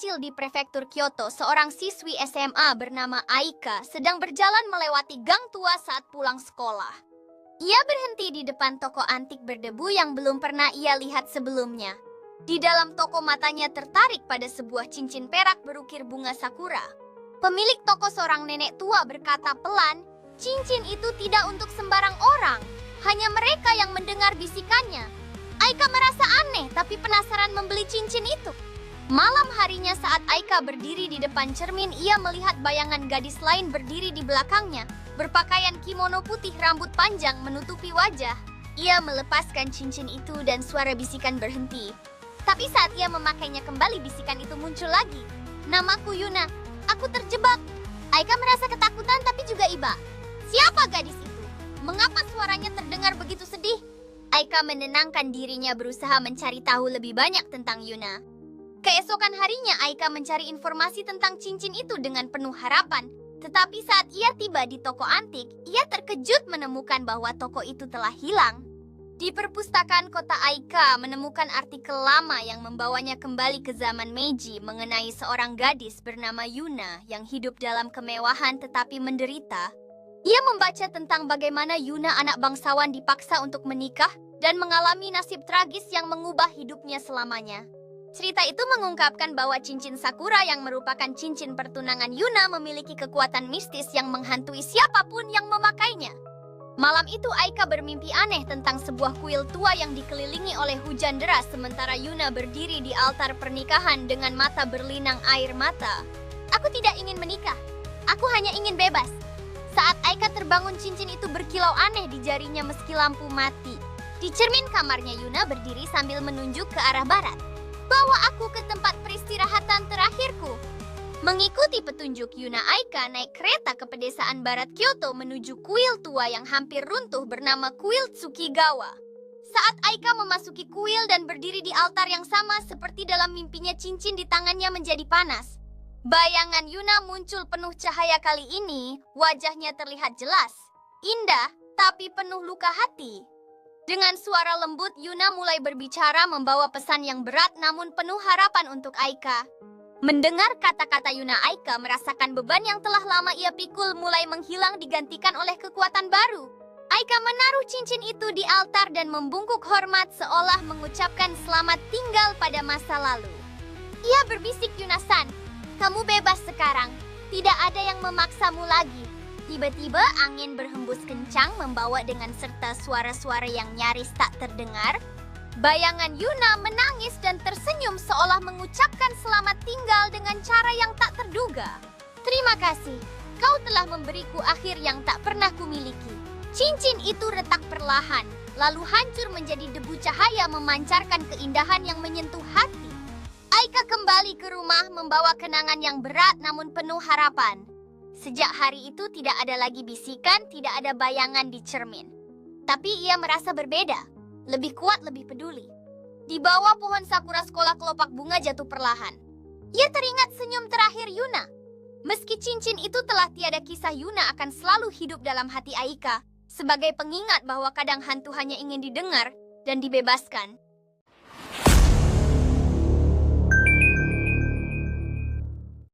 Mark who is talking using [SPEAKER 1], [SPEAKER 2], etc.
[SPEAKER 1] kecil di prefektur Kyoto, seorang siswi SMA bernama Aika sedang berjalan melewati gang tua saat pulang sekolah. Ia berhenti di depan toko antik berdebu yang belum pernah ia lihat sebelumnya. Di dalam toko matanya tertarik pada sebuah cincin perak berukir bunga sakura. Pemilik toko, seorang nenek tua, berkata pelan, "Cincin itu tidak untuk sembarang orang, hanya mereka yang mendengar bisikannya." Aika merasa aneh tapi penasaran membeli cincin itu. Malam harinya saat Aika berdiri di depan cermin, ia melihat bayangan gadis lain berdiri di belakangnya, berpakaian kimono putih, rambut panjang menutupi wajah. Ia melepaskan cincin itu dan suara bisikan berhenti. Tapi saat ia memakainya kembali, bisikan itu muncul lagi. "Namaku Yuna, aku terjebak." Aika merasa ketakutan tapi juga iba. Siapa gadis itu? Mengapa suaranya terdengar begitu sedih? Aika menenangkan dirinya, berusaha mencari tahu lebih banyak tentang Yuna. Keesokan harinya Aika mencari informasi tentang cincin itu dengan penuh harapan. Tetapi saat ia tiba di toko antik, ia terkejut menemukan bahwa toko itu telah hilang. Di perpustakaan kota, Aika menemukan artikel lama yang membawanya kembali ke zaman Meiji mengenai seorang gadis bernama Yuna yang hidup dalam kemewahan tetapi menderita. Ia membaca tentang bagaimana Yuna, anak bangsawan, dipaksa untuk menikah dan mengalami nasib tragis yang mengubah hidupnya selamanya. Cerita itu mengungkapkan bahwa cincin sakura yang merupakan cincin pertunangan Yuna memiliki kekuatan mistis yang menghantui siapapun yang memakainya. Malam itu Aika bermimpi aneh tentang sebuah kuil tua yang dikelilingi oleh hujan deras, sementara Yuna berdiri di altar pernikahan dengan mata berlinang air mata. "Aku tidak ingin menikah. Aku hanya ingin bebas." Saat Aika terbangun, cincin itu berkilau aneh di jarinya meski lampu mati. Di cermin kamarnya, Yuna berdiri sambil menunjuk ke arah barat. "Bawa aku ke tempat peristirahatan terakhirku." Mengikuti petunjuk Yuna, Aika naik kereta ke pedesaan barat Kyoto menuju kuil tua yang hampir runtuh bernama Kuil Tsukigawa. Saat Aika memasuki kuil dan berdiri di altar yang sama seperti dalam mimpinya, cincin di tangannya menjadi panas. Bayangan Yuna muncul penuh cahaya. Kali ini wajahnya terlihat jelas, indah, tapi penuh luka hati. Dengan suara lembut, Yuna mulai berbicara membawa pesan yang berat namun penuh harapan untuk Aika. Mendengar kata-kata Yuna, Aika merasakan beban yang telah lama ia pikul mulai menghilang, digantikan oleh kekuatan baru. Aika menaruh cincin itu di altar dan membungkuk hormat seolah mengucapkan selamat tinggal pada masa lalu. Ia berbisik, "Yuna-san, kamu bebas sekarang. Tidak ada yang memaksamu lagi." Tiba-tiba angin berhembus kencang membawa dengan serta suara-suara yang nyaris tak terdengar. Bayangan Yuna menangis dan tersenyum seolah mengucapkan selamat tinggal dengan cara yang tak terduga. "Terima kasih, kau telah memberiku akhir yang tak pernah kumiliki." Cincin itu retak perlahan, lalu hancur menjadi debu cahaya memancarkan keindahan yang menyentuh hati. Aika kembali ke rumah membawa kenangan yang berat namun penuh harapan. Sejak hari itu tidak ada lagi bisikan, tidak ada bayangan di cermin. Tapi ia merasa berbeda. Lebih kuat, lebih peduli. Di bawah pohon sakura sekolah, kelopak bunga jatuh perlahan. Ia teringat senyum terakhir Yuna. Meski cincin itu telah tiada, kisah Yuna akan selalu hidup dalam hati Aika sebagai pengingat bahwa kadang hantu hanya ingin didengar dan dibebaskan.